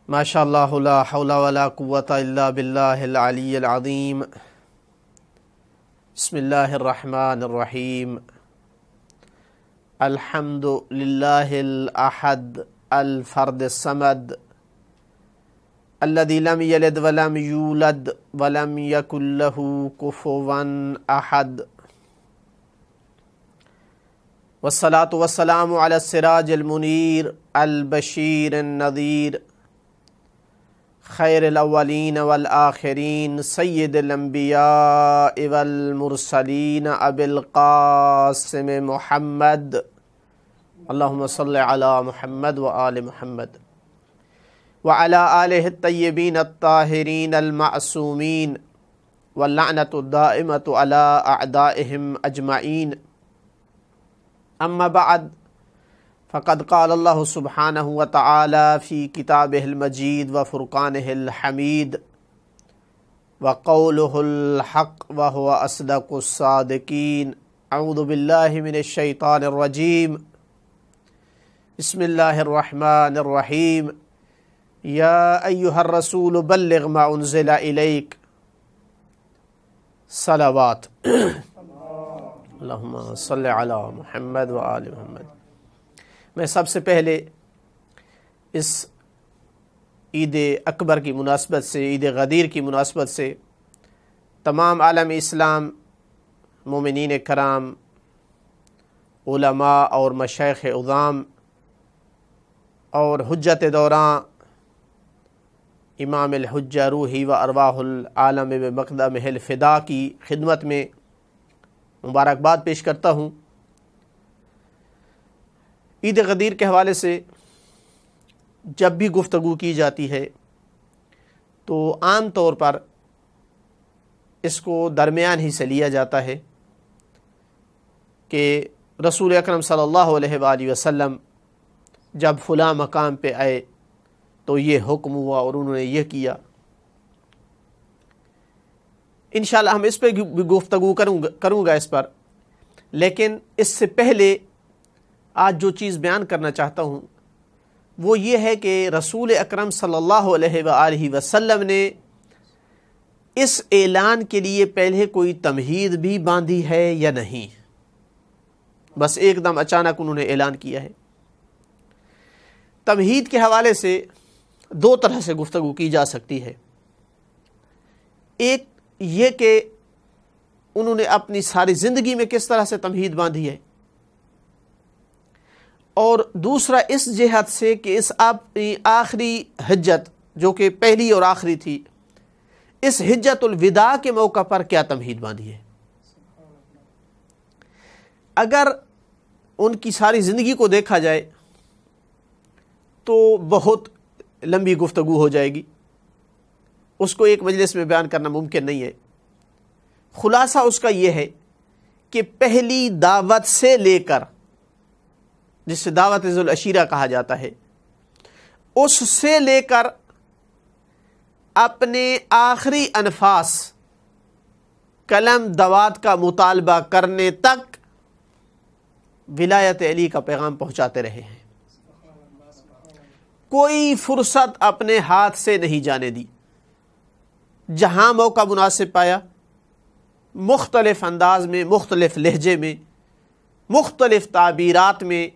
ما شاء اللہ لا حول ولا قوة الا باللہ العلی العظیم۔ بسم اللہ الرحمن الرحیم۔ الحمد للہ الاحد الفرد الصمد الذي لم يلد ولم يولد ولم يكن له كفوا احد، والصلاة والسلام على السراج المنیر البشیر النذیر خیر الاولین والآخرین سید الانبیاء والمرسلین ابی القاسم محمد، اللہم صل علی محمد وآل محمد وعلی آلہ الطیبین الطاہرین المعصومین واللعنۃ الدائمۃ علی اعدائہم اجمعین۔ اما بعد فقد قال اللہ سبحانہ وتعالی فی کتابہ المجید وفرقانہ الحمید وقولہ الحق وہو اصدق الصادقین۔ اعوذ باللہ من الشیطان الرجیم، بسم اللہ الرحمن الرحیم۔ یا ایہا الرسول بلغ ما انزل الیک، صلوات اللہم صلی علی محمد وآل محمد۔ میں سب سے پہلے اس عید اکبر کی مناسبت سے، عید غدیر کی مناسبت سے تمام عالم اسلام، مومنین کرام، علماء اور مشائخ عظام اور حجت دوراں امام الحجہ روحی و ارواح العالم بمقدمہ الفدا کی خدمت میں مبارکباد پیش کرتا ہوں۔ عید غدیر کے حوالے سے جب بھی گفتگو کی جاتی ہے تو عام طور پر اس کو درمیان ہی سے لیا جاتا ہے کہ رسول اکرم صلی اللہ علیہ وآلہ وسلم جب فلاں مقام پہ آئے تو یہ حکم ہوا اور انہوں نے یہ کیا۔ انشاءاللہ ہم اس پہ بھی گفتگو کروں گا اس پر، لیکن اس سے پہلے آج جو چیز بیان کرنا چاہتا ہوں وہ یہ ہے کہ رسول اکرم صلی اللہ علیہ وآلہ وسلم نے اس اعلان کے لیے پہلے کوئی تمہید بھی باندھی ہے یا نہیں، بس ایک دم اچانک انہوں نے اعلان کیا ہے۔ تمہید کے حوالے سے دو طرح سے گفتگو کی جا سکتی ہے۔ ایک یہ کہ انہوں نے اپنی ساری زندگی میں کس طرح سے تمہید باندھی ہے، اور دوسرا اس جہت سے کہ اس اپنی آخری حجت جو کہ پہلی اور آخری تھی، اس حجت الوداع کے موقع پر کیا تمہید باندھی ہے۔ اگر ان کی ساری زندگی کو دیکھا جائے تو بہت لمبی گفتگو ہو جائے گی، اس کو ایک مجلس میں بیان کرنا ممکن نہیں ہے۔ خلاصہ اس کا یہ ہے کہ پہلی دعوت سے لے کر، جس سے دعوت ذو العشیرہ کہا جاتا ہے، اس سے لے کر اپنے آخری انفاس قلم دوات کا مطالبہ کرنے تک ولایت علی کا پیغام پہنچاتے رہے ہیں۔ کوئی فرصت اپنے ہاتھ سے نہیں جانے دی، جہاں موقع مناسب پایا مختلف انداز میں، مختلف لہجے میں، مختلف تعبیرات میں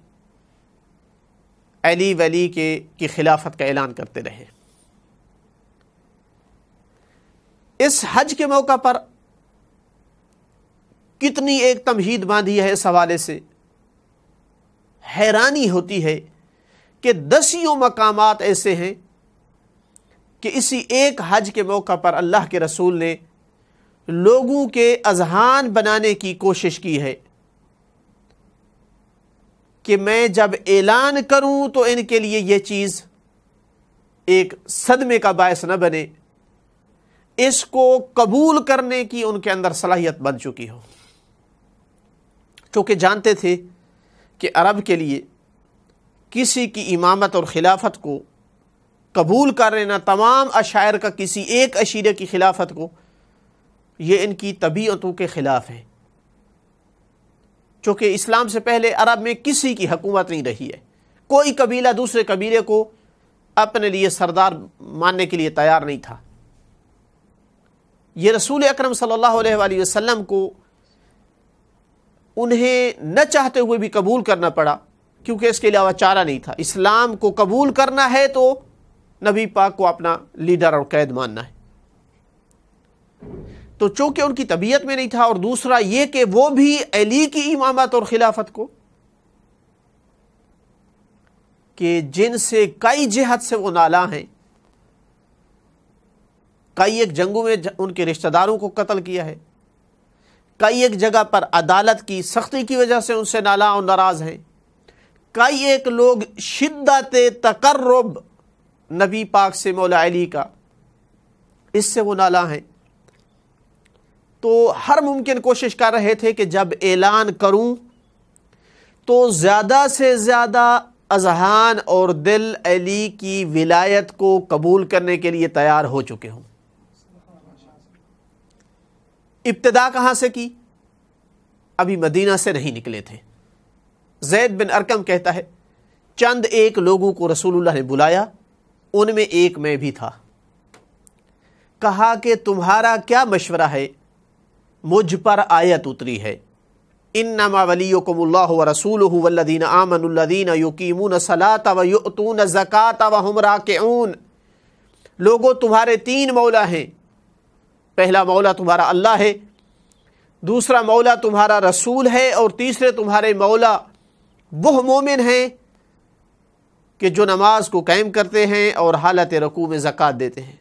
علی ولی کی خلافت کا اعلان کرتے رہے۔ اس حج کے موقع پر کتنی ایک تمہید باندھی ہے، اس حوالے سے حیرانی ہوتی ہے کہ دسیوں مقامات ایسے ہیں کہ اسی ایک حج کے موقع پر اللہ کے رسول نے لوگوں کے اذہان بنانے کی کوشش کی ہے کہ میں جب اعلان کروں تو ان کے لیے یہ چیز ایک صدمے کا باعث نہ بنے، اس کو قبول کرنے کی ان کے اندر صلاحیت بن چکی ہو، کیونکہ جانتے تھے کہ عرب کے لیے کسی کی امامت اور خلافت کو قبول کر لینا، تمام اشاعر کا کسی ایک اشیرے کی خلافت کو، یہ ان کی طبیعتوں کے خلاف ہے۔ چونکہ اسلام سے پہلے عرب میں کسی کی حکومت نہیں رہی ہے، کوئی قبیلہ دوسرے قبیلے کو اپنے لیے سردار ماننے کے لیے تیار نہیں تھا۔ یہ رسول اکرم صلی اللہ علیہ وآلہ وسلم کو انہیں نہ چاہتے ہوئے بھی قبول کرنا پڑا، کیونکہ اس کے علاوہ چارہ نہیں تھا۔ اسلام کو قبول کرنا ہے تو نبی پاک کو اپنا لیڈر اور قائد ماننا ہے۔ تو چونکہ ان کی طبیعت میں نہیں تھا، اور دوسرا یہ کہ وہ بھی علی کی امامت اور خلافت کو، کہ جن سے کئی جہت سے وہ نالاں ہیں، کئی ایک جنگوں میں ان کے رشتہ داروں کو قتل کیا ہے، کئی ایک جگہ پر عدالت کی سختی کی وجہ سے ان سے نالاں اور ناراض ہیں، کئی ایک لوگ شدت تقرب نبی پاک سے مولا علی کا، اس سے وہ نالاں ہیں۔ تو ہر ممکن کوشش کر رہے تھے کہ جب اعلان کروں تو زیادہ سے زیادہ اذہان اور دل علی کی ولایت کو قبول کرنے کے لیے تیار ہو چکے ہوں۔ ابتدا کہاں سے کی؟ ابھی مدینہ سے نہیں نکلے تھے۔ زید بن ارقم کہتا ہے چند ایک لوگوں کو رسول اللہ نے بلایا، ان میں ایک میں بھی تھا۔ کہا کہ تمہارا کیا مشورہ ہے؟ مجھ پر آیت اتری ہے، انما ولیکم اللہ ورسولہ والذین آمنوا الذین یقیمون الصلاۃ ویؤتون الزکاۃ وہم راکعون۔ لوگوں تمہارے تین مولا ہیں، پہلا مولا تمہارا اللہ ہے، دوسرا مولا تمہارا رسول ہے، اور تیسرے تمہارے مولا وہ مومن ہیں کہ جو نماز کو قائم کرتے ہیں اور حالت رکوع میں زکوٰۃ دیتے ہیں۔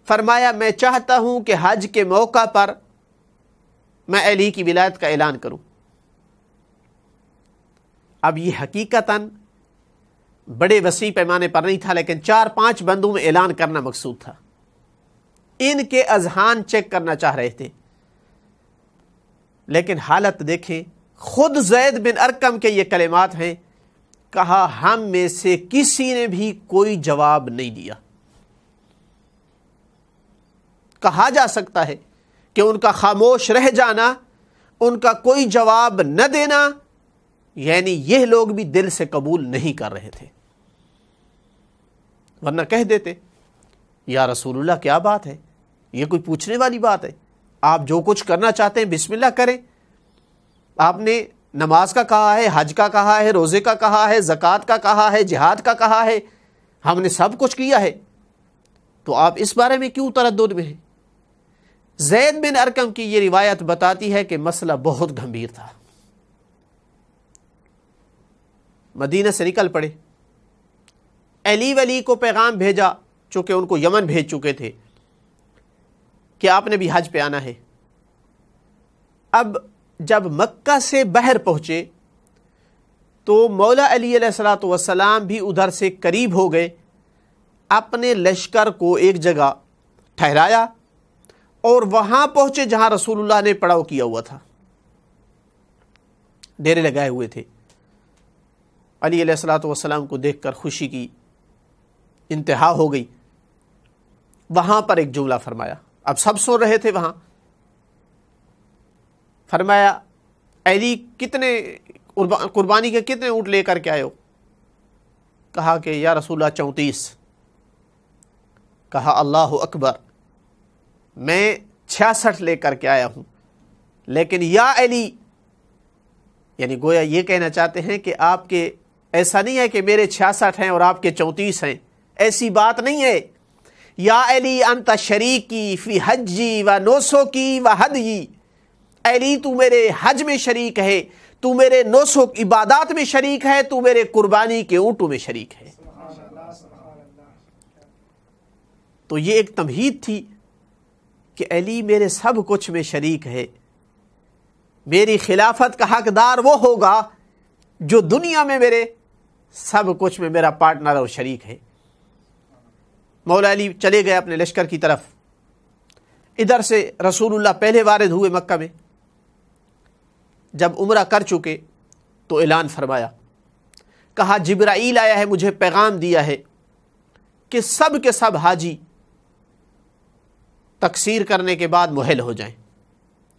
فرمایا میں چاہتا ہوں کہ حج کے موقع پر میں علی کی ولایت کا اعلان کروں۔ اب یہ حقیقتاً بڑے وسیع پیمانے پر نہیں تھا، لیکن 4-5 بندوں میں اعلان کرنا مقصود تھا۔ ان کے اذہان چیک کرنا چاہ رہے تھے، لیکن حالت دیکھیں، خود زید بن ارقم کے یہ کلمات ہیں، کہا ہم میں سے کسی نے بھی کوئی جواب نہیں دیا۔ کہا جا سکتا ہے کہ ان کا خاموش رہ جانا، ان کا کوئی جواب نہ دینا، یعنی یہ لوگ بھی دل سے قبول نہیں کر رہے تھے، ورنہ کہہ دیتے یا رسول اللہ کیا بات ہے، یہ کوئی پوچھنے والی بات ہے، آپ جو کچھ کرنا چاہتے ہیں بسم اللہ کریں، آپ نے نماز کا کہا ہے، حج کا کہا ہے، روزے کا کہا ہے، زکوٰۃ کا کہا ہے، جہاد کا کہا ہے، ہم نے سب کچھ کیا ہے، تو آپ اس بارے میں کیوں تردد میں ہیں؟ زید بن ارقم کی یہ روایت بتاتی ہے کہ مسئلہ بہت گھمبیر تھا۔ مدینہ سے نکل پڑے، علی ولی کو پیغام بھیجا، چونکہ ان کو یمن بھیج چکے تھے کہ آپ نے بھی حج پہ آنا ہے۔ اب جب مکہ سے باہر پہنچے تو مولا علی علیہ الصلوۃ والسلام بھی ادھر سے قریب ہو گئے، اپنے لشکر کو ایک جگہ ٹھہرایا اور وہاں پہنچے جہاں رسول اللہ نے پڑاؤ کیا ہوا تھا، ڈیرے لگائے ہوئے تھے۔ علی علیہ الصلوۃ والسلام کو دیکھ کر خوشی کی انتہا ہو گئی۔ وہاں پر ایک جملہ فرمایا، اب سب سن رہے تھے وہاں، فرمایا علی کتنے قربانی کے کتنے اونٹ لے کر کے آئے ہو؟ کہا کہ یا رسول اللہ 34۔ کہا اللہ اکبر، میں 66 لے کر کے آیا ہوں، لیکن یا علی، یعنی گویا یہ کہنا چاہتے ہیں کہ آپ کے ایسا نہیں ہے کہ میرے 66 ہیں اور آپ کے 34 ہیں، ایسی بات نہیں ہے۔ یا علی انت شریکی فی حجی و نسکی و ہدیی، علی تو میرے حج میں شریک ہے، تو میرے نسک عبادات میں شریک ہے، تو میرے قربانی کے اونٹوں میں شریک ہے۔ تو یہ ایک تمہید تھی کہ علی میرے سب کچھ میں شریک ہے، میری خلافت کا حقدار وہ ہوگا جو دنیا میں میرے سب کچھ میں میرا پارٹنر اور شریک ہے۔ مولا علی چلے گئے اپنے لشکر کی طرف۔ ادھر سے رسول اللہ پہلے وارد ہوئے مکہ میں، جب عمرہ کر چکے تو اعلان فرمایا، کہا جبرائیل آیا ہے، مجھے پیغام دیا ہے کہ سب کے سب حاجی تقصیر کرنے کے بعد محل ہو جائیں،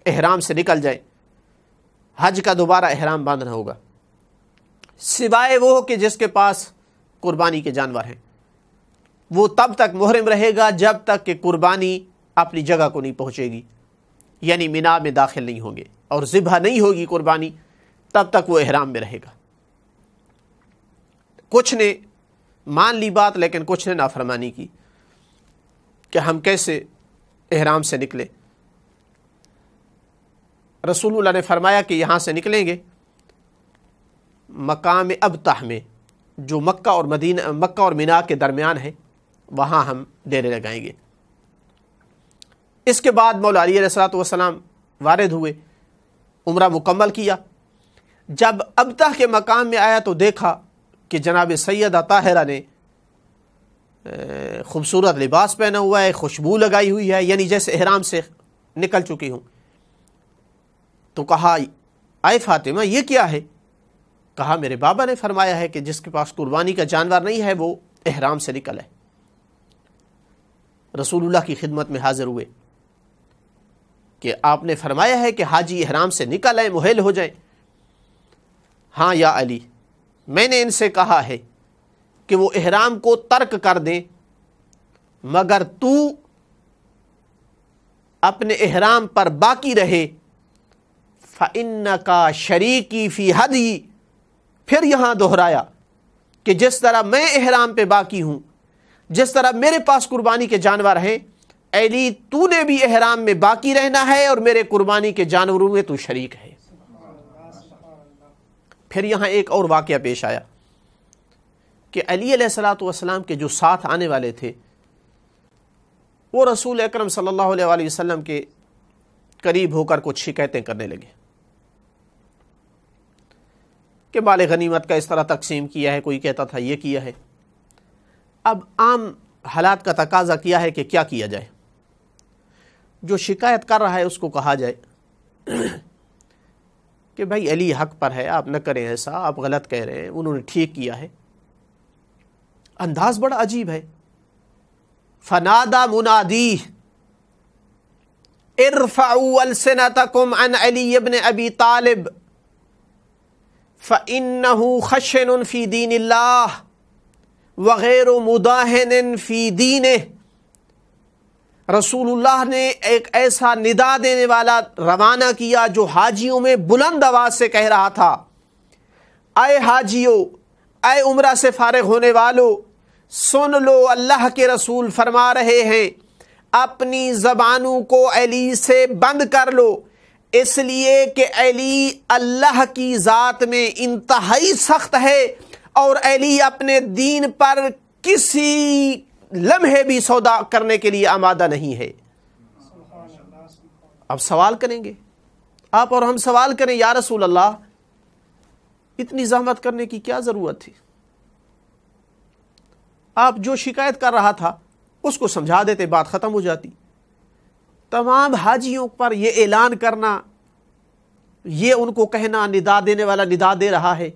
احرام سے نکل جائیں، حج کا دوبارہ احرام باندھنا ہوگا، سوائے وہ کہ جس کے پاس قربانی کے جانور ہیں، وہ تب تک محرم رہے گا جب تک کہ قربانی اپنی جگہ کو نہیں پہنچے گی، یعنی مینا میں داخل نہیں ہوں گے اور ذبح نہیں ہوگی قربانی، تب تک وہ احرام میں رہے گا۔ کچھ نے مان لی بات، لیکن کچھ نے نافرمانی کی کہ ہم کیسے احرام سے نکلے۔ رسول اللہ نے فرمایا کہ یہاں سے نکلیں گے مقام ابتح میں، جو مکہ اور مینا کے درمیان ہے، وہاں ہم ڈیرے لگائیں گے۔ اس کے بعد مولا علی علیہ السلام وارد ہوئے، عمرہ مکمل کیا۔ جب ابتح کے مقام میں آیا تو دیکھا کہ جناب سیدہ طاہرہ نے خوبصورت لباس پہنا ہوا ہے، خوشبو لگائی ہوئی ہے، یعنی جیسے احرام سے نکل چکی ہوں۔ تو کہا اے فاطمہ یہ کیا ہے؟ کہا میرے بابا نے فرمایا ہے کہ جس کے پاس قربانی کا جانور نہیں ہے وہ احرام سے نکل ہے۔ رسول اللہ کی خدمت میں حاضر ہوئے کہ آپ نے فرمایا ہے کہ حاجی احرام سے نکل آئے، محل ہو جائیں۔ ہاں یا علی، میں نے ان سے کہا ہے کہ وہ احرام کو ترک کر دیں، مگر تو اپنے احرام پر باقی رہے، فَإِنَّكَ شَرِيكِي فِي هَدْيِ۔ پھر یہاں دہرایا کہ جس طرح میں احرام پہ باقی ہوں، جس طرح میرے پاس قربانی کے جانور ہیں، علی تو نے بھی احرام میں باقی رہنا ہے اور میرے قربانی کے جانوروں میں تو شریک ہے۔ پھر یہاں ایک اور واقعہ پیش آیا کہ علی علیہ السلام کے جو ساتھ آنے والے تھے وہ رسول اکرم صلی اللہ علیہ وسلم کے قریب ہو کر کچھ شکایتیں کرنے لگے کہ مال غنیمت کا اس طرح تقسیم کیا ہے، کوئی کہتا تھا یہ کیا ہے۔ اب عام حالات کا تقاضا کیا ہے کہ کیا کیا جائے؟ جو شکایت کر رہا ہے اس کو کہا جائے کہ بھائی علی حق پر ہے، آپ نہ کریں ایسا، آپ غلط کہہ رہے ہیں، انہوں نے ٹھیک کیا ہے۔ انداز بڑا عجیب ہے۔ فنادى منادی ارفعوا السنتكم عن علي بن ابی طالب فإنه خشن في دین اللہ وغیر مداہن فی دینے۔ رسول اللہ نے ایک ایسا ندا دینے والا روانہ کیا جو حاجیوں میں بلند آواز سے کہہ رہا تھا، اے حاجیو، اے عمرہ سے فارغ ہونے والو، سن لو، اللہ کے رسول فرما رہے ہیں اپنی زبانوں کو علی سے بند کر لو، اس لیے کہ علی اللہ کی ذات میں انتہائی سخت ہے اور علی اپنے دین پر کسی لمحے بھی سودا کرنے کے لیے آمادہ نہیں ہے۔ اب سوال کریں گے آپ اور ہم، سوال کریں یا رسول اللہ اتنی زحمت کرنے کی کیا ضرورت تھی؟ آپ جو شکایت کر رہا تھا اس کو سمجھا دیتے، بات ختم ہو جاتی۔ تمام حاجیوں پر یہ اعلان کرنا، یہ ان کو کہنا، ندا دینے والا ندا دے رہا ہے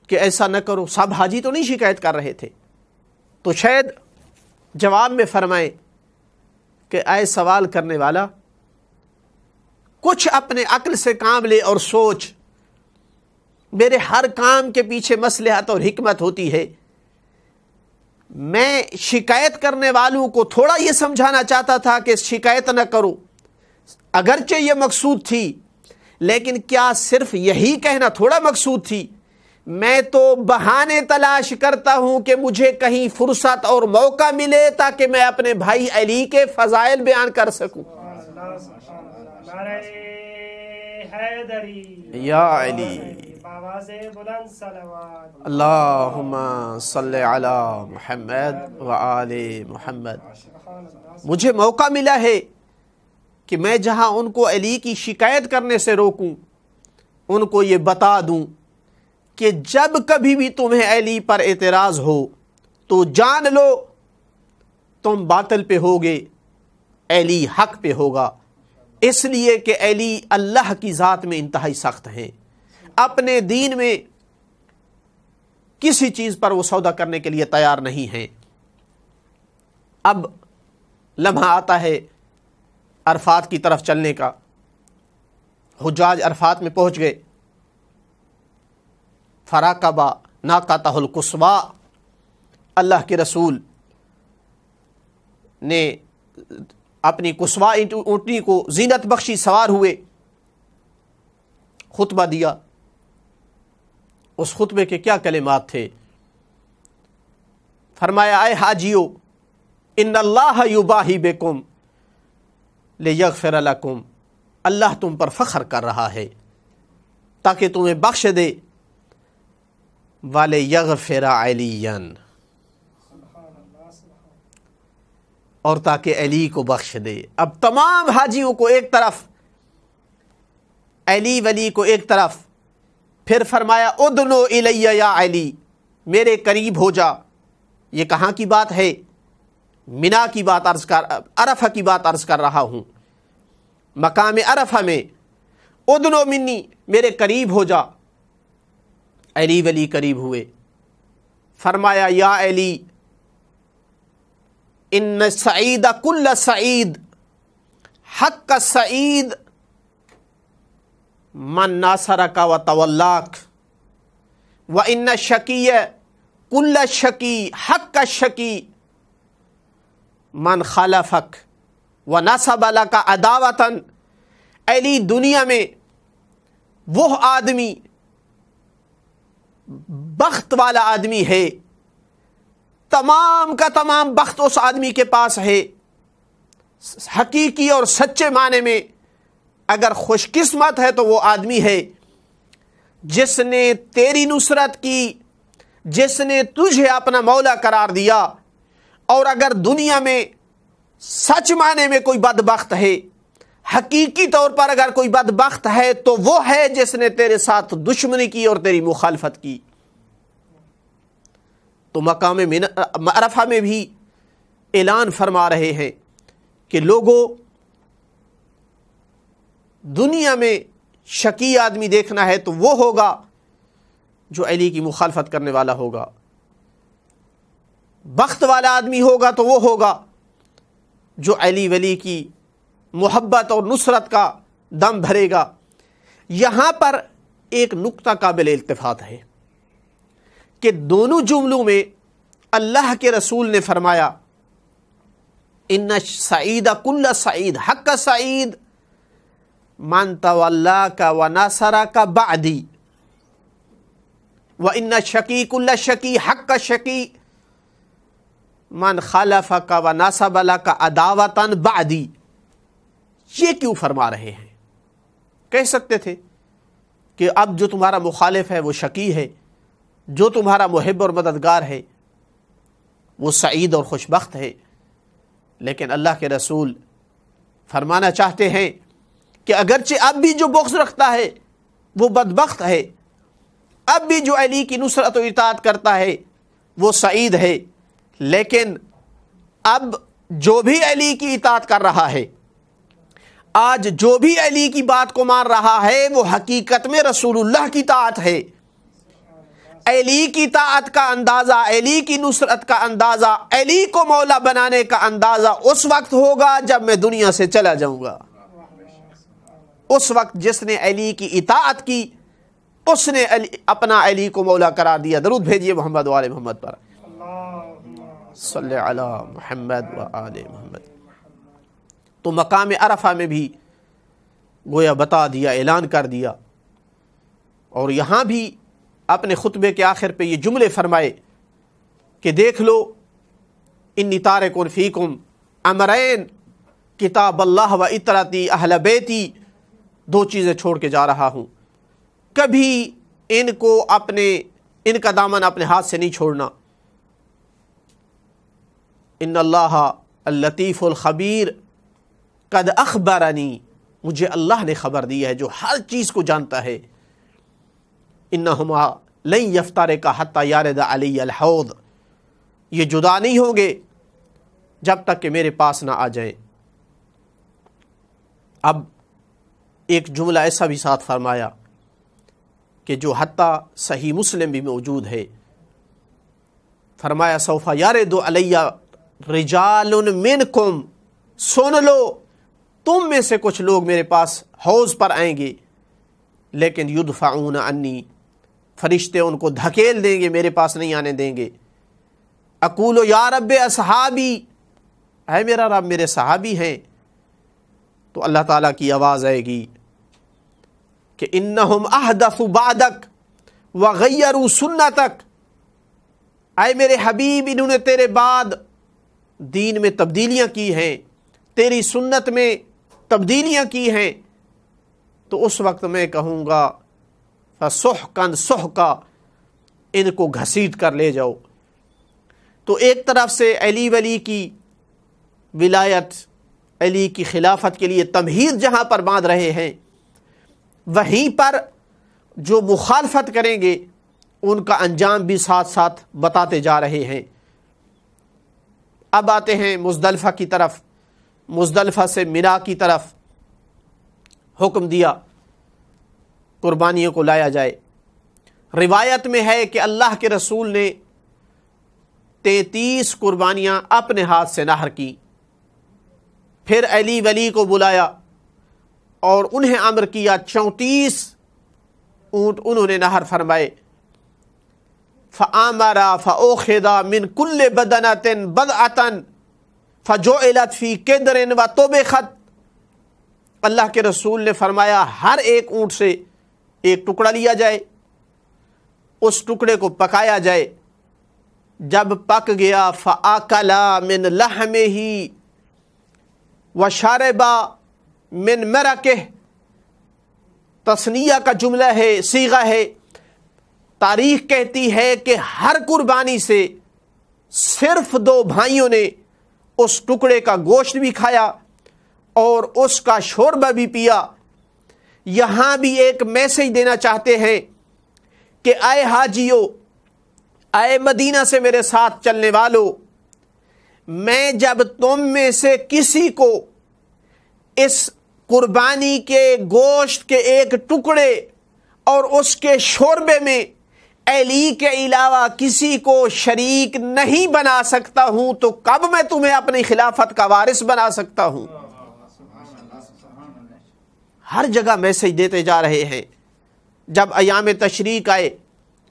کہ ایسا نہ کرو۔ سب حاجی تو نہیں شکایت کر رہے تھے، تو شاید جواب میں فرمائے کہ اے سوال کرنے والا، کچھ اپنے عقل سے کام لے اور سوچ، میرے ہر کام کے پیچھے مصلحت اور حکمت ہوتی ہے۔ میں شکایت کرنے والوں کو تھوڑا یہ سمجھانا چاہتا تھا کہ شکایت نہ کرو، اگرچہ یہ مقصود تھی، لیکن کیا صرف یہی کہنا تھوڑا مقصود تھی؟ میں تو بہانے تلاش کرتا ہوں کہ مجھے کہیں فرصت اور موقع ملے تاکہ میں اپنے بھائی علی کے فضائل بیان کر سکوں۔ یا علی، اللہم صلی علی محمد وآل محمد۔ مجھے موقع ملا ہے کہ میں جہاں ان کو علی کی شکایت کرنے سے روکوں، ان کو یہ بتا دوں کہ جب کبھی بھی تمہیں علی پر اعتراض ہو تو جان لو تم باطل پہ ہوگے، علی حق پہ ہوگا، اس لیے کہ علی اللہ کی ذات میں انتہائی سخت ہیں، اپنے دین میں کسی چیز پر وہ سودا کرنے کے لیے تیار نہیں ہیں۔ اب لمحہ آتا ہے عرفات کی طرف چلنے کا۔ حجاج عرفات میں پہنچ گئے، فراقبہ ناقتہ القصویٰ، اللہ کے رسول نے اپنی قصویٰ اونٹنی کو زینت بخشی، سوار ہوئے، خطبہ دیا۔ اس خطبے کے کیا کلمات تھے؟ فرمایا اے حاجیو، ان اللہ یباہی بکم لیغفر لکم، اللہ تم پر فخر کر رہا ہے تاکہ تمہیں بخش دے، وَلِيَغْفِرَ عَلِيًّا، اور تاکہ علی کو بخش دے۔ اب تمام حاجیوں کو ایک طرف، علی ولی کو ایک طرف، پھر فرمایا ادنو الی یا علی، میرے قریب ہو جا۔ یہ کہاں کی بات ہے؟ منا کی بات عرفہ کی بات عرض کر رہا ہوں، مقام عرفہ میں ادنو منی، میرے قریب ہو جا۔ علی ولی قریب ہوئے، فرمایا یا علی ان سعید کل سعید حق سعید من ناصرک و تولاک، و ان شقی کل شقی حق شقی من خالفک و نصب لک عداوۃ۔ علی دنیا میں وہ آدمی بخت والا آدمی ہے، تمام کا تمام بخت اس آدمی کے پاس ہے۔ حقیقی اور سچے معنی میں اگر خوش قسمت ہے تو وہ آدمی ہے جس نے تیری نصرت کی، جس نے تجھے اپنا مولا قرار دیا۔ اور اگر دنیا میں سچ معنی میں کوئی بدبخت ہے، حقیقی طور پر اگر کوئی بدبخت ہے تو وہ ہے جس نے تیرے ساتھ دشمنی کی اور تیری مخالفت کی۔ تو مقام عرفہ میں بھی اعلان فرما رہے ہیں کہ لوگوں، دنیا میں شقی آدمی دیکھنا ہے تو وہ ہوگا جو علی کی مخالفت کرنے والا ہوگا، بخت والا آدمی ہوگا تو وہ ہوگا جو علی ولی کی محبت اور نصرت کا دم بھرے گا۔ یہاں پر ایک نقطہ قابل التفات ہے کہ دونوں جملوں میں اللہ کے رسول نے فرمایا ان سعید کل سعید حق سعید من تولاک و ناصرک بعدی، و ان شقی کل شقی حق شقی من خالفک و نصب لک عداوۃ بعدی۔ یہ کیوں فرما رہے ہیں؟ کہہ سکتے تھے کہ اب جو تمہارا مخالف ہے وہ شقی ہے، جو تمہارا محب اور مددگار ہے وہ سعید اور خوشبخت ہے، لیکن اللہ کے رسول فرمانا چاہتے ہیں کہ اگرچہ اب بھی جو بغض رکھتا ہے وہ بدبخت ہے، اب بھی جو علی کی نصرت و اطاعت کرتا ہے وہ سعید ہے، لیکن اب جو بھی علی کی اطاعت کر رہا ہے، آج جو بھی علی کی بات کو مان رہا ہے وہ حقیقت میں رسول اللہ کی طاعت ہے۔ علی کی طاعت کا اندازہ، علی کی نصرت کا اندازہ، علی کو مولا بنانے کا اندازہ اس وقت ہوگا جب میں دنیا سے چلا جاؤں گا۔ اس وقت جس نے علی کی اطاعت کی اس نے اپنا علی کو مولا قرار دیا۔ درود بھیجیے محمد و آل محمد پر، صلی علی محمد و آل محمد۔ تو مقام عرفہ میں بھی گویا بتا دیا، اعلان کر دیا، اور یہاں بھی اپنے خطبے کے آخر پہ یہ جملے فرمائے کہ دیکھ لو انی تارک فیکم امرین کتاب اللہ و اطرتی اہل بیتی، دو چیزیں چھوڑ کے جا رہا ہوں، کبھی ان کا دامن اپنے ہاتھ سے نہیں چھوڑنا۔ ان اللہ اللطیف الخبیر قد اخبرنی، مجھے اللہ نے خبر دی ہے جو ہر چیز کو جانتا ہے۔ انہما لن یفترقا حتی یارد علی الحوض، یہ جدا نہیں ہوں گے جب تک کہ میرے پاس نہ آ جائیں۔ اب ایک جملہ ایسا بھی ساتھ فرمایا کہ جو حتیٰ صحیح مسلم بھی موجود ہے، فرمایا سوف یارد علی رجال منکم، سن لو تم میں سے کچھ لوگ میرے پاس حوض پر آئیں گے، لیکن یدفعون عنی فرشتے ان کو دھکیل دیں گے، میرے پاس نہیں آنے دیں گے۔ اقول یا رب اصحابی، اے میرا رب میرے صحابی ہیں۔ تو اللہ تعالیٰ کی آواز آئے گی کہ انہم احدثوا بعدک وغیروا سنتک، اے میرے حبیب انہوں نے تیرے بعد دین میں تبدیلیاں کی ہیں، تیری سنت میں تبدیلیاں کی ہیں۔ تو اس وقت میں کہوں گا فسحقا سحقا، ان کو گھسیٹ کر لے جاؤ۔ تو ایک طرف سے علی ولی کی ولایت، علی کی خلافت کے لیے تمہید جہاں پر باندھ رہے ہیں، وہیں پر جو مخالفت کریں گے ان کا انجام بھی ساتھ ساتھ بتاتے جا رہے ہیں۔ اب آتے ہیں مزدلفہ کی طرف۔ مزدلفہ سے منا کی طرف حکم دیا قربانیوں کو لایا جائے۔ روایت میں ہے کہ اللہ کے رسول نے 33 قربانیاں اپنے ہاتھ سے نحر کی، پھر علی ولی کو بلایا اور انہیں امر کیا 34 اونٹ انہوں نے نحر فرمائے۔ فَآمَرَ فَأُخِذَ مِنْ كُلِّ بَدَنَةٍ بَضْعَةً فَجُعِلَتْ فِي قِدْرٍ وَطُبِخَتْ، اللہ کے رسول نے فرمایا ہر ایک اونٹ سے ایک ٹکڑا لیا جائے، اس ٹکڑے کو پکایا جائے۔ جب پک گیا فَأَكَلَا مِنْ لَحْمِهِ وَشَرِبَا مِنْ مَرَقِهِ، تثنیہ کا جملہ ہے، صیغہ ہے۔ تاریخ کہتی ہے کہ ہر قربانی سے صرف 2 بھائیوں نے اس ٹکڑے کا گوشت بھی کھایا اور اس کا شوربہ بھی پیا۔ یہاں بھی ایک میسج دینا چاہتے ہیں کہ اے حاجیو، اے مدینہ سے میرے ساتھ چلنے والو، میں جب تم میں سے کسی کو اس قربانی کے گوشت کے ایک ٹکڑے اور اس کے شوربے میں علی کے علاوہ کسی کو شریک نہیں بنا سکتا ہوں تو کب میں تمہیں اپنی خلافت کا وارث بنا سکتا ہوں؟ ہر جگہ میسج دیتے جا رہے ہیں۔ جب ایام تشریق آئے،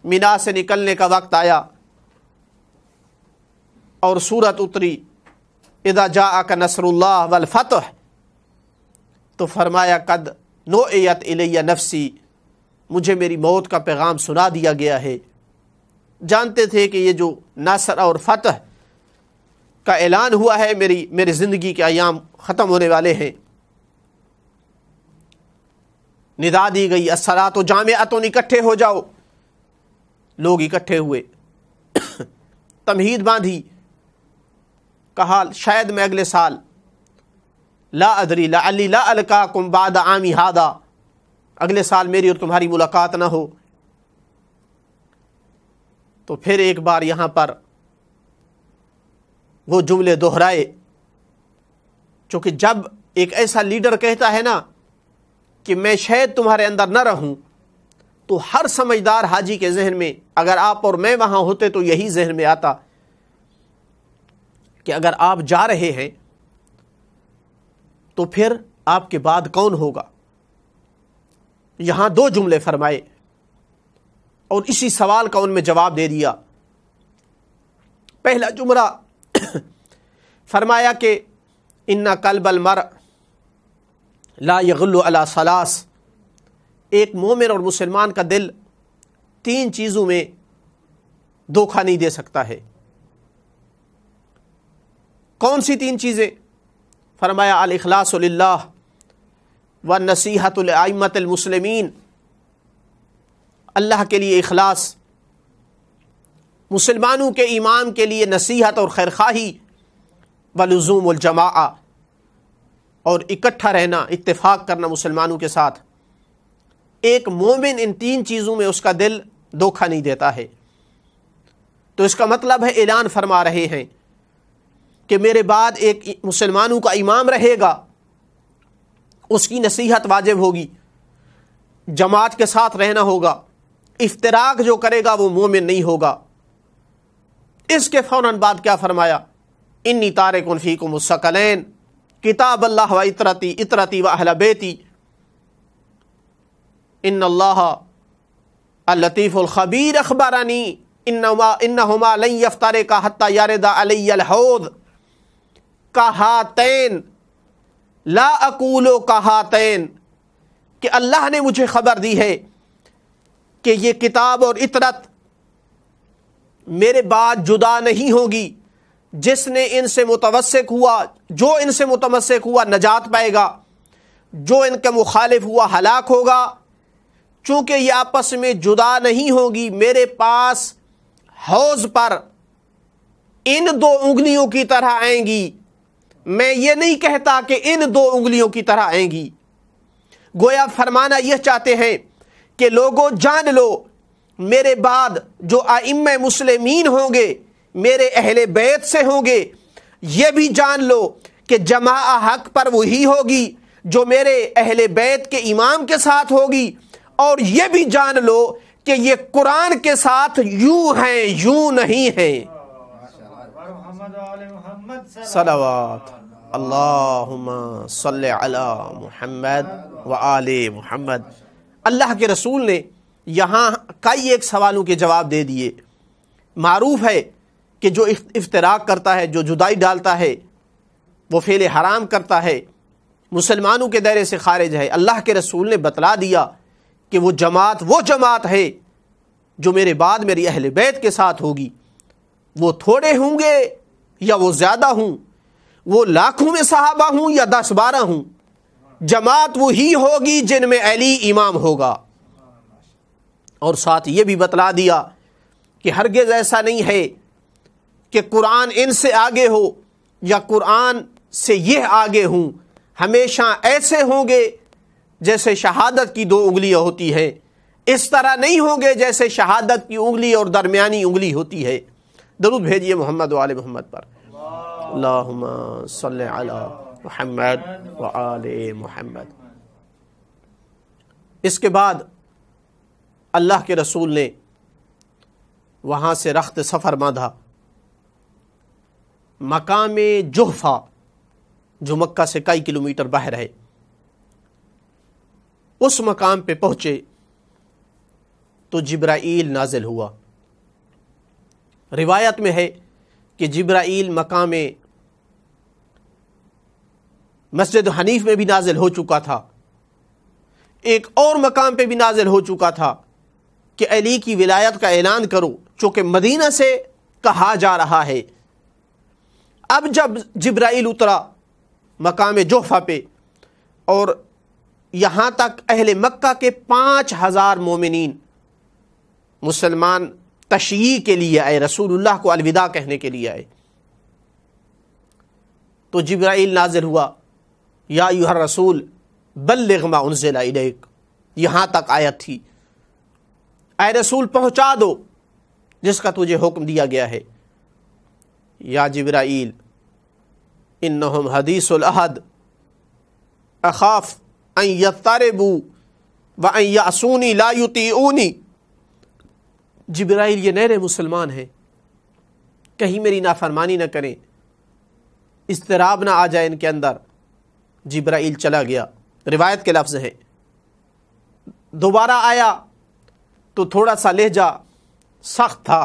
مینا سے نکلنے کا وقت آیا اور سورت اتری اذا جاءک نصر اللہ والفتح، تو فرمایا قد نوئیت الی نفسی، مجھے میری موت کا پیغام سنا دیا گیا ہے۔ جانتے تھے کہ یہ جو نصر اور فتح کا اعلان ہوا ہے، میری زندگی کے ایام ختم ہونے والے ہیں۔ ندا دی گئی الصلاۃ جامعۃ، اکٹھے ہو جاؤ۔ لوگ اکٹھے ہوئے، تمہید باندھی، کہا شاید میں اگلے سال لا ادری لعلی لا القاکم بعد عامی ھذا، اگلے سال میری اور تمہاری ملاقات نہ ہو۔ تو پھر ایک بار یہاں پر وہ جملے دہرائے، چونکہ جب ایک ایسا لیڈر کہتا ہے نا کہ میں شاید تمہارے اندر نہ رہوں، تو ہر سمجھدار حاجی کے ذہن میں، اگر آپ اور میں وہاں ہوتے تو یہی ذہن میں آتا کہ اگر آپ جا رہے ہیں تو پھر آپ کے بعد کون ہوگا؟ یہاں 2 جملے فرمائے اور اسی سوال کا ان میں جواب دے دیا۔ پہلا جملہ فرمایا کہ ان قلب المرء لا یغل علی ثلاث، ایک مومن اور مسلمان کا دل 3 چیزوں میں دھوکہ نہیں دے سکتا ہے۔ کون سی 3 چیزیں؟ فرمایا الاخلاص للہ والنصیحۃ لائمۃ المسلمین، اللہ کے لیے اخلاص، مسلمانوں کے امام کے لیے نصیحت اور خیرخواہی، ولزوم الجماعہ، اور اکٹھا رہنا، اتفاق کرنا مسلمانوں کے ساتھ۔ ایک مومن ان 3 چیزوں میں اس کا دل دھوکہ نہیں دیتا ہے۔ تو اس کا مطلب ہے اعلان فرما رہے ہیں کہ میرے بعد ایک مسلمانوں کا امام رہے گا، اس کی نصیحت واجب ہوگی، جماعت کے ساتھ رہنا ہوگا، افتراق جو کرے گا وہ مومن نہیں ہوگا۔ اس کے فوراً بعد کیا فرمایا؟ انی تارک فیکم الثقلین کتاب اللہ و اطرتی و اہل بیتی ان اللہ اللطیف الخبیر اخبرانی انہما لن یفترقا حتی یرد علی الحوض کہاتین لا اقول کہاتین، کہ اللہ نے مجھے خبر دی ہے کہ یہ کتاب اور اطرت میرے بعد جدا نہیں ہوگی، جس نے ان سے متمسک ہوا، جو ان سے متمسک ہوا نجات پائے گا، جو ان کا مخالف ہوا ہلاک ہوگا۔ چونکہ یہ آپس میں جدا نہیں ہوگی، میرے پاس حوض پر ان دو انگلیوں کی طرح آئیں گی۔ میں یہ نہیں کہتا کہ ان دو انگلیوں کی طرح آئیں گی، گویا فرمانا یہ چاہتے ہیں کہ لوگوں جان لو میرے بعد جو ائمہ مسلمین ہوں گے میرے اہل بیت سے ہوں گے، یہ بھی جان لو کہ جماع حق پر وہی ہوگی جو میرے اہل بیت کے امام کے ساتھ ہوگی، اور یہ بھی جان لو کہ یہ قرآن کے ساتھ یوں ہیں یوں نہیں ہیں۔ صلوات اللہم صلی علی محمد وآل محمد۔ اللہ کے رسول نے یہاں کئی ایک سوالوں کے جواب دے دیے۔ معروف ہے کہ جو افتراق کرتا ہے، جو جدائی ڈالتا ہے، وہ فعل حرام کرتا ہے، مسلمانوں کے دائرے سے خارج ہے۔ اللہ کے رسول نے بتلا دیا کہ وہ جماعت ہے جو میرے بعد میری اہل بیت کے ساتھ ہوگی۔ وہ تھوڑے ہوں گے یا وہ زیادہ ہوں، وہ لاکھوں میں صحابہ ہوں یا 10-12 ہوں، جماعت وہی ہوگی جن میں علی امام ہوگا۔ اور ساتھ یہ بھی بتلا دیا کہ ہرگز ایسا نہیں ہے کہ قرآن ان سے آگے ہو یا قرآن سے یہ آگے ہوں، ہمیشہ ایسے ہوں گے جیسے شہادت کی 2 انگلیاں ہوتی ہیں، اس طرح نہیں ہوں گے جیسے شہادت کی انگلی اور درمیانی انگلی ہوتی ہے۔ درود بھیجیے محمد و آل محمد پر۔ اللہم صلی علی محمد و آل محمد۔ اس کے بعد اللہ کے رسول نے وہاں سے رخت سفر باندھا، مقام جحفہ جو مکہ سے کئی کلومیٹر باہر ہے، اس مقام پہ پہنچے تو جبرائیل نازل ہوا۔ روایت میں ہے کہ جبرائیل مقام مسجد حنیف میں بھی نازل ہو چکا تھا، ایک اور مقام پہ بھی نازل ہو چکا تھا کہ علی کی ولایت کا اعلان کرو، چونکہ مدینہ سے کہا جا رہا ہے۔ اب جب جبرائیل اترا مقام جحفہ پہ اور یہاں تک اہل مکہ کے 5000 مومنین مسلمان تشییع کے لیے آئے، رسول اللہ کو الوداع کہنے کے لیے آئے، تو جبرائیل نازل ہوا، یا ایھا الرسول بلغ ما انزل الیک، یہاں تک آیت تھی، اے رسول پہنچا دو جس کا تجھے حکم دیا گیا ہے۔ یا جبرائیل انہم حدیث العہد اخاف ان یضطربوا وان یعصونی لا یطیعونی۔ جبرائیل یہ نئے مسلمان ہیں، کہیں میری نافرمانی نہ کریں، اضطراب نہ آ جائے ان کے اندر۔ جبرائیل چلا گیا، روایت کے لفظ ہیں۔ دوبارہ آیا تو تھوڑا سا لہجہ سخت تھا،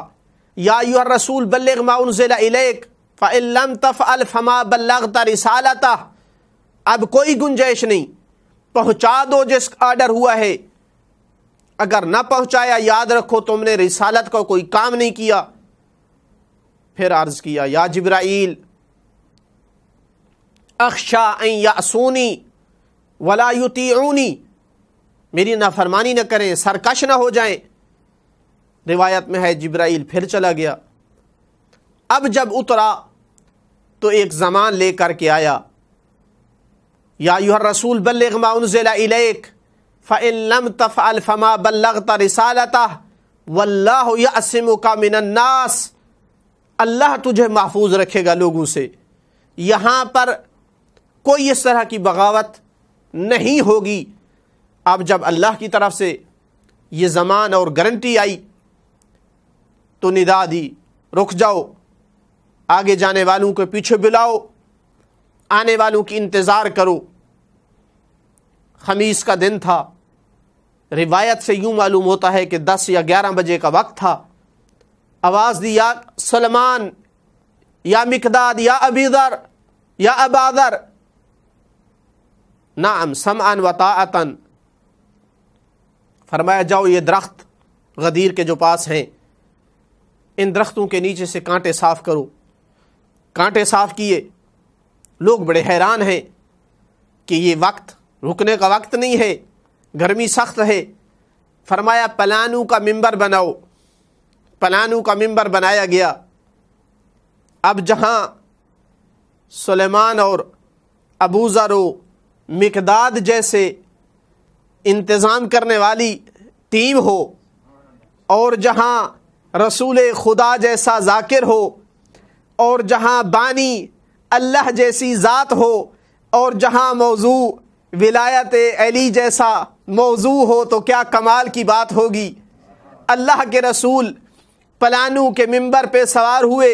یا ایھا الرسول بلغ ما انزل الیک فإن لم تفعل فما بلغت رسالتہ۔ اب کوئی گنجائش نہیں، پہنچا دو جس آرڈر ہوا ہے، اگر نہ پہنچایا یاد رکھو تم نے رسالت کا کوئی کام نہیں کیا۔ پھر عرض کیا، یا جبرائیل اخشا ان یعصونی ولا یطیعونی، میری نافرمانی نہ کریں، سرکش نہ ہو جائیں۔ روایت میں ہے جبرائیل پھر چلا گیا۔ اب جب اترا تو ایک زمان لے کر کے آیا، یا ایھا الرسول بلغ ما انزل الیک فإن لم تفعل فما بلغت رسالتہ واللہ یعصمک من الناس۔ اللہ تجھے محفوظ رکھے گا لوگوں سے، یہاں پر کوئی اس طرح کی بغاوت نہیں ہوگی۔ اب جب اللہ کی طرف سے یہ زمان اور گارنٹی آئی تو ندا دی، رک جاؤ، آگے جانے والوں کو پیچھے بلاؤ، آنے والوں کی انتظار کرو۔ خمیس کا دن تھا، روایت سے یوں معلوم ہوتا ہے کہ 10 یا 11 بجے کا وقت تھا. آواز دی یا سلمان یا مقداد یا ابی ذر یا ابا ذر، نعم سمعا و طاعتا. فرمایا جاؤ یہ درخت غدیر کے جو پاس ہیں ان درختوں کے نیچے سے کانٹے صاف کرو. کانٹے صاف کیے. لوگ بڑے حیران ہیں کہ یہ وقت رکنے کا وقت نہیں ہے، گرمی سخت ہے. فرمایا پلانوں کا ممبر بناؤ. پلانوں کا ممبر بنایا گیا. اب جہاں سلیمان اور ابو ذر و مقداد جیسے انتظام کرنے والی ٹیم ہو، اور جہاں رسول خدا جیسا ذاکر ہو، اور جہاں بانی اللہ جیسی ذات ہو، اور جہاں موضوع ولایت علی جیسا موضوع ہو تو کیا کمال کی بات ہوگی. اللہ کے رسول پلانوں کے ممبر پہ سوار ہوئے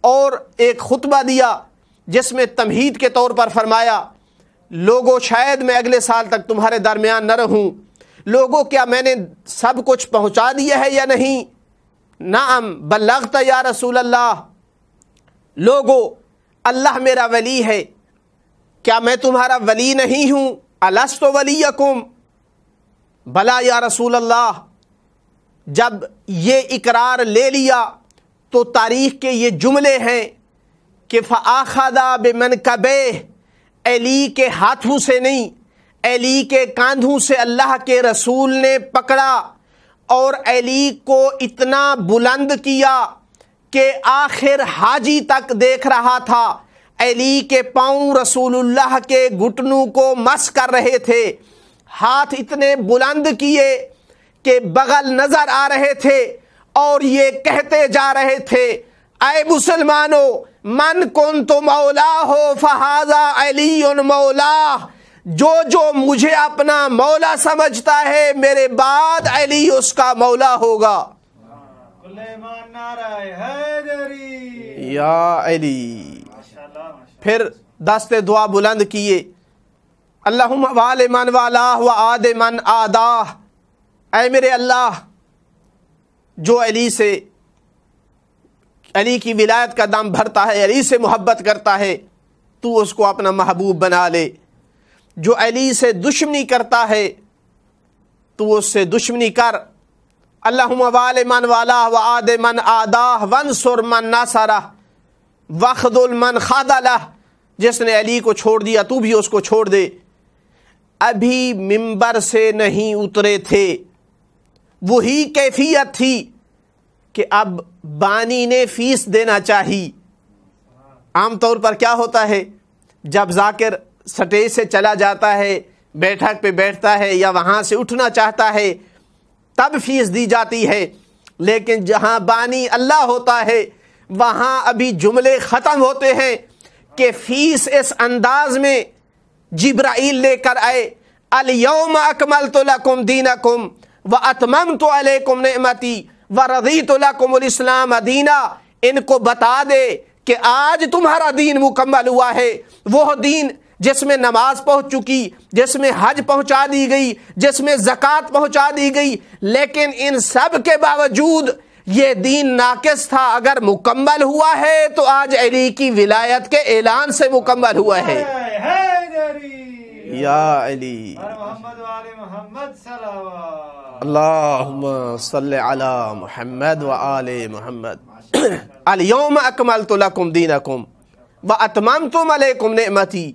اور ایک خطبہ دیا جس میں تمہید کے طور پر فرمایا لوگو شاید میں اگلے سال تک تمہارے درمیان نہ رہوں. لوگو کیا میں نے سب کچھ پہنچا دیا ہے یا نہیں؟ نعم بلغت یا رسول اللہ. لوگو اللہ میرا ولی ہے، کیا میں تمہارا ولی نہیں ہوں؟ الست ولیکم؟ بلا یا رسول اللہ. جب یہ اقرار لے لیا تو تاریخ کے یہ جملے ہیں کہ فآخذ بمنکبیہ، علی کے ہاتھوں سے نہیں، علی کے کاندھوں سے اللہ کے رسول نے پکڑا اور علی کو اتنا بلند کیا کہ آخر حاجی تک دیکھ رہا تھا. علی کے پاؤں رسول اللہ کے گھٹنوں کو مس کر رہے تھے. ہاتھ اتنے بلند کیے کہ بغل نظر آ رہے تھے اور یہ کہتے جا رہے تھے اے مسلمانوں من کنت مولا ہو فہذا علی مولا. جو مجھے اپنا مولا سمجھتا ہے میرے بعد علی اس کا مولا ہوگا. یا علی. پھر دست دعا بلند کیے اللہم وال من والاہ و آد من آداہ. اے میرے اللہ جو علی کی ولایت کا دم بھرتا ہے، علی سے محبت کرتا ہے، تو اس کو اپنا محبوب بنا لے. جو علی سے دشمنی کرتا ہے تو اس سے دشمنی کر. اللہم وال من والاہ و آد من آداہ وانصر من نصرہ وخذل من خذلہ. جس نے علی کو چھوڑ دیا تو بھی اس کو چھوڑ دے. ابھی ممبر سے نہیں اترے تھے، وہی کیفیت تھی کہ اب بانی نے فیس دینا چاہی. عام طور پر کیا ہوتا ہے جب ذاکر سٹیج سے چلا جاتا ہے، بیٹھک پہ بیٹھتا ہے یا وہاں سے اٹھنا چاہتا ہے تب فیس دی جاتی ہے. لیکن جہاں بانی اللہ ہوتا ہے وہاں ابھی جملے ختم ہوتے ہیں کہ فیس اس انداز میں جبرائیل لے کر آئے الیوم اکملت لکم دینکم واتممت علیکم نعمتی ورضیت لکم الاسلام دینا. ان کو بتا دے کہ آج تمہارا دین مکمل ہوا ہے، وہ دین جس میں نماز پہنچ چکی، جس میں حج پہنچا دی گئی، جس میں زکوٰۃ پہنچا دی گئی. لیکن ان سب کے باوجود یہ دین ناقص تھا. اگر مکمل ہوا ہے تو آج علی کی ولایت کے اعلان سے مکمل ہوا ہے. یا علی اللہم صلی علی محمد و آل محمد. الیوم اکملت لکم دینکم واتممت علیکم نعمتی.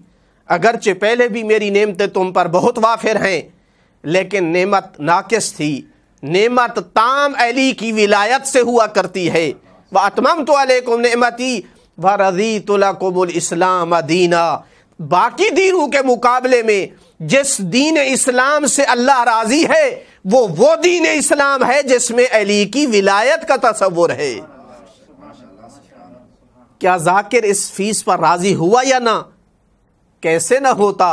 اگرچہ پہلے بھی میری نعمتیں تم پر بہت وافر ہیں لیکن نعمت ناقص تھی. نعمت تام علی کی ولایت سے ہوا کرتی ہے. واتممت علیکم نعمتی ورضیت لکم الاسلام دینا. باقی دینوں کے مقابلے میں جس دین اسلام سے اللہ راضی ہے وہ دین اسلام ہے جس میں علی کی ولایت کا تصور ہے. کیا ذاکر اس فیس پر راضی ہوا یا نہ؟ کیسے نہ ہوتا.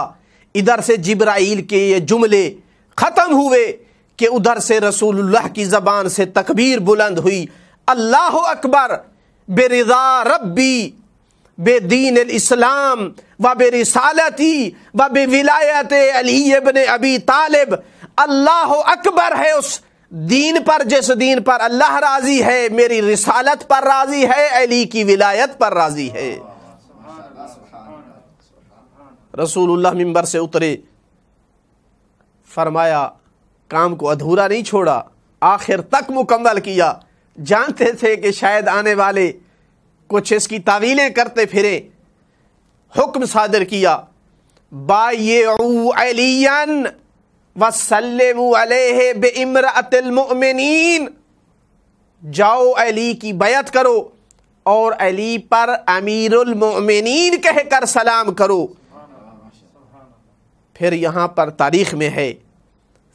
ادھر سے جبرائیل کے یہ جملے ختم ہوئے کہ ادھر سے رسول اللہ کی زبان سے تکبیر بلند ہوئی اللہ اکبر برضا ربی بے دین الاسلام و بے رسالتی و بے ولایت علی ابن ابی طالب اللہ اکبر ہے اس دین پر جس دین پر اللہ راضی ہے، میری رسالت پر راضی ہے، علی کی ولایت پر راضی ہے۔ رسول اللہ منبر سے اترے، فرمایا کام کو ادھورا نہیں چھوڑا، آخر تک مکمل کیا۔ جانتے تھے کہ شاید آنے والے کچھ اس کی تعویلیں کرتے پھرے، حکم صادر کیا، بایعوا علیاً وسلموا علیہ بامرأۃ المؤمنین، جاؤ علی کی بیعت کرو اور علی پر امیر المؤمنین کہہ کر سلام کرو۔ پھر یہاں پر تاریخ میں ہے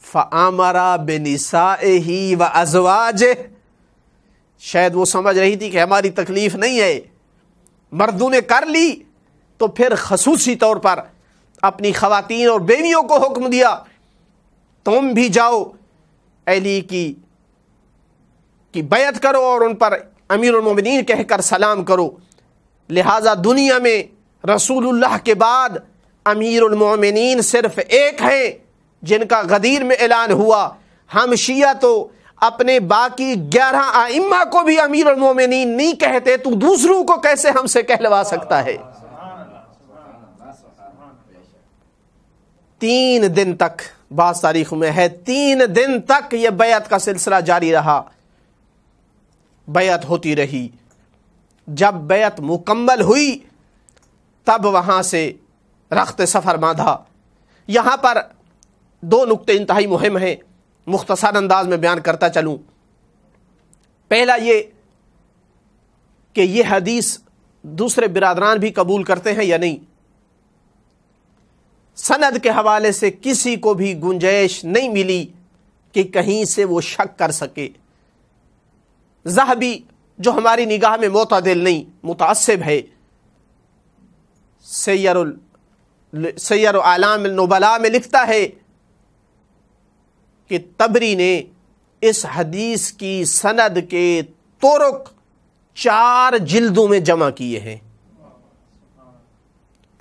فَأَمَرَ بِنِسَائِهِ وَأَزْوَاجِهِ، شاید وہ سمجھ رہی تھی کہ ہماری تکلیف نہیں ہے، مردوں نے کر لی، تو پھر خصوصی طور پر اپنی خواتین اور بیویوں کو حکم دیا تم بھی جاؤ علی کی بیعت کرو اور ان پر امیر المومنین کہہ کر سلام کرو۔ لہٰذا دنیا میں رسول اللہ کے بعد امیر المومنین صرف ایک ہیں جن کا غدیر میں اعلان ہوا۔ ہم شیعہ تو اپنے باقی 11 ائمہ کو بھی امیر المومنین نہیں کہتے، تو دوسروں کو کیسے ہم سے کہلوا سکتا ہے؟ 3 دن تک، بعض تاریخ میں ہے 3 دن تک یہ بیعت کا سلسلہ جاری رہا، بیعت ہوتی رہی۔ جب بیعت مکمل ہوئی تب وہاں سے رخت سفر باندھا۔ یہاں پر 2 نقطے انتہائی مہم ہیں، مختصر انداز میں بیان کرتا چلوں۔ پہلا یہ کہ یہ حدیث دوسرے برادران بھی قبول کرتے ہیں یا نہیں، سند کے حوالے سے کسی کو بھی گنجائش نہیں ملی کہ کہیں سے وہ شک کر سکے۔ ذہبی جو ہماری نگاہ میں معتدل نہیں، متعصب ہے، سیر اعلام النبلاء میں لکھتا ہے کہ طبری نے اس حدیث کی سند کے طرق 4 جلدوں میں جمع کیے ہیں۔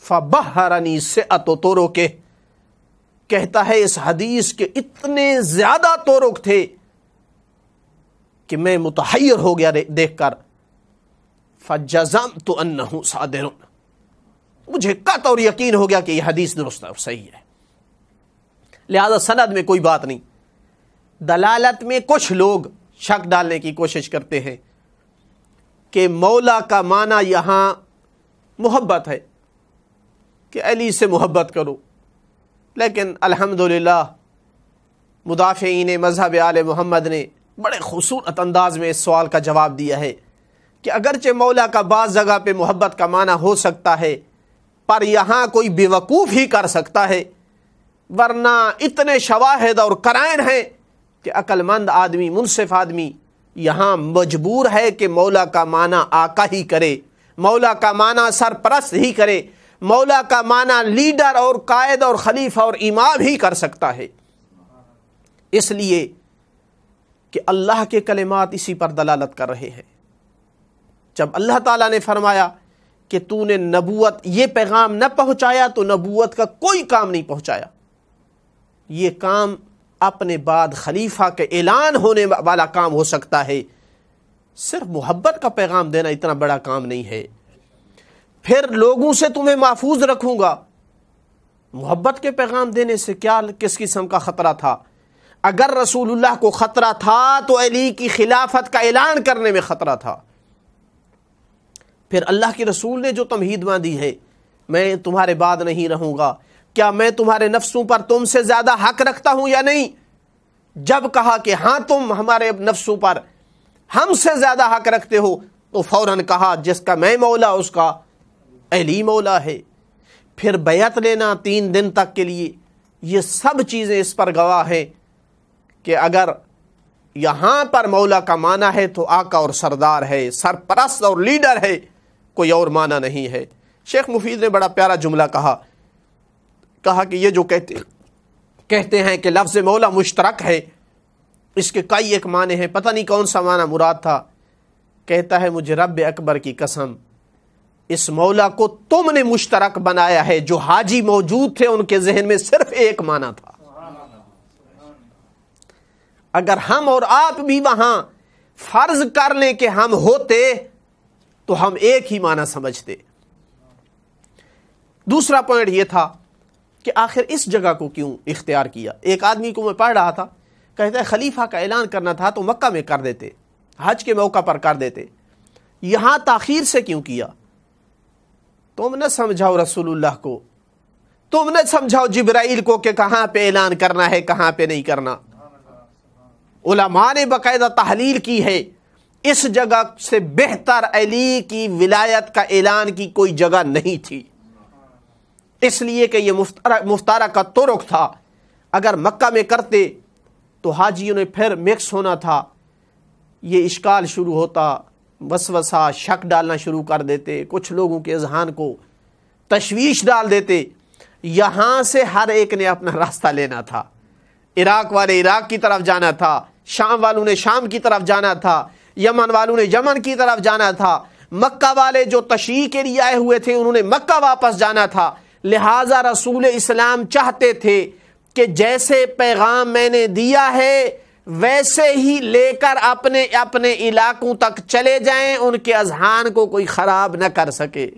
فَبَحَّرَنِي سِعَةُ طُرُقِهِ، کہتا ہے اس حدیث کے اتنے زیادہ طرق تھے کہ میں متحیر ہو گیا دیکھ کر۔ فَجَزَمْتُ أَنَّهُ صَادِرٌ، مجھے قطع اور یقین ہو گیا کہ یہ حدیث درست ہے، صحیح ہے۔ لہذا سند میں کوئی بات نہیں۔ دلالت میں کچھ لوگ شک ڈالنے کی کوشش کرتے ہیں کہ مولا کا معنی یہاں محبت ہے، کہ علی سے محبت کرو، لیکن الحمدللہ مدافعین مذہب آل محمد نے بڑے خوبصورت انداز میں اس سوال کا جواب دیا ہے کہ اگرچہ مولا کا بعض جگہ پہ محبت کا معنی ہو سکتا ہے، پر یہاں کوئی بیوقوف ہی کر سکتا ہے، ورنہ اتنے شواہد اور قرائن ہیں کہ عقل مند آدمی، منصف آدمی یہاں مجبور ہے کہ مولا کا معنی آقا ہی کرے، مولا کا معنی سرپرست ہی کرے، مولا کا معنی لیڈر اور قائد اور خلیفہ اور امام ہی کر سکتا ہے، اس لیے کہ اللہ کے کلمات اسی پر دلالت کر رہے ہیں۔ جب اللہ تعالیٰ نے فرمایا کہ تو نے نبوت یہ پیغام نہ پہنچایا تو نبوت کا کوئی کام نہیں پہنچایا، یہ کام اپنے بعد خلیفہ کے اعلان ہونے والا کام ہو سکتا ہے، صرف محبت کا پیغام دینا اتنا بڑا کام نہیں ہے۔ پھر لوگوں سے تمہیں محفوظ رکھوں گا، محبت کے پیغام دینے سے کیا کس قسم کا خطرہ تھا؟ اگر رسول اللہ کو خطرہ تھا تو علی کی خلافت کا اعلان کرنے میں خطرہ تھا۔ پھر اللہ کے رسول نے جو تمہید باندھی ہے، میں تمہارے بعد نہیں رہوں گا، کیا میں تمہارے نفسوں پر تم سے زیادہ حق رکھتا ہوں یا نہیں؟ جب کہا کہ ہاں تم ہمارے نفسوں پر ہم سے زیادہ حق رکھتے ہو، تو فوراً کہا جس کا میں مولا اس کا علی مولا ہے۔ پھر بیعت لینا 3 دن تک کے لیے، یہ سب چیزیں اس پر گواہ ہیں کہ اگر یہاں پر مولا کا معنی ہے تو آقا اور سردار ہے، سرپرست اور لیڈر ہے، کوئی اور معنی نہیں ہے۔ شیخ مفید نے بڑا پیارا جملہ کہا کہ یہ جو کہتے ہیں کہ لفظ مولا مشترک ہے، اس کے کئی ایک معنی ہیں، پتہ نہیں کون سا معنی مراد تھا۔ کہتا ہے مجھے رب اکبر کی قسم، اس مولا کو تم نے مشترک بنایا ہے، جو حاجی موجود تھے ان کے ذہن میں صرف ایک معنی تھا۔ اگر ہم اور آپ بھی وہاں فرض کر لیں کہ ہم ہوتے تو ہم ایک ہی معنی سمجھتے۔ دوسرا پوائنٹ یہ تھا کہ آخر اس جگہ کو کیوں اختیار کیا۔ ایک آدمی کو میں پڑھ رہا تھا، کہتا ہے خلیفہ کا اعلان کرنا تھا تو مکہ میں کر دیتے، حج کے موقع پر کر دیتے، یہاں تاخیر سے کیوں کیا؟ تم نہ سمجھاؤ رسول اللہ کو، تم نہ سمجھاؤ جبرائیل کو کہ کہاں پہ اعلان کرنا ہے کہاں پہ نہیں کرنا۔ علماء نے باقاعدہ تحلیل کی ہے، اس جگہ سے بہتر علی کی ولایت کا اعلان کی کوئی جگہ نہیں تھی، اس لیے کہ یہ مفترق کا طرق تھا۔ اگر مکہ میں کرتے تو حاجیوں نے پھر مکس ہونا تھا، یہ اشکال شروع ہوتا، وسوسہ شک ڈالنا شروع کر دیتے، کچھ لوگوں کے اذہان کو تشویش ڈال دیتے۔ یہاں سے ہر ایک نے اپنا راستہ لینا تھا، عراق والے عراق کی طرف جانا تھا، شام والوں نے شام کی طرف جانا تھا، یمن والوں نے یمن کی طرف جانا تھا، مکہ والے جو تشریح کے لیے آئے ہوئے تھے انہوں نے مکہ واپس جانا تھا۔ لہٰذا رسول اسلام چاہتے تھے کہ جیسے پیغام میں نے دیا ہے ویسے ہی لے کر اپنے اپنے علاقوں تک چلے جائیں، ان کے اذہان کو کوئی خراب نہ کر سکے۔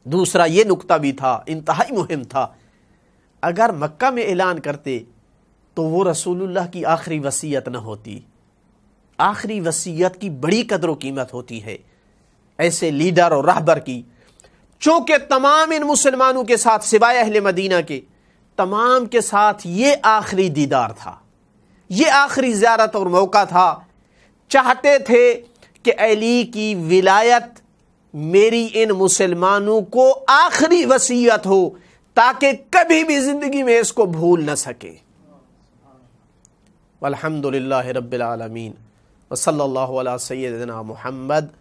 دوسرا یہ نقطہ بھی تھا، انتہائی مہم تھا، اگر مکہ میں اعلان کرتے تو وہ رسول اللہ کی آخری وصیت نہ ہوتی۔ آخری وصیت کی بڑی قدر و قیمت ہوتی ہے ایسے لیڈر اور رہبر کی، چونکہ تمام ان مسلمانوں کے ساتھ سوائے اہل مدینہ کے تمام کے ساتھ یہ آخری دیدار تھا، یہ آخری زیارت اور موقع تھا۔ چاہتے تھے کہ علی کی ولایت میری ان مسلمانوں کو آخری وصیت ہو تاکہ کبھی بھی زندگی میں اس کو بھول نہ سکے۔ والحمدللہ رب العالمین وصلی اللہ علی سیدنا محمد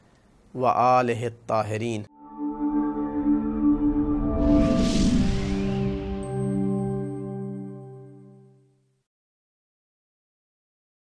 وآلہ الطاہرین۔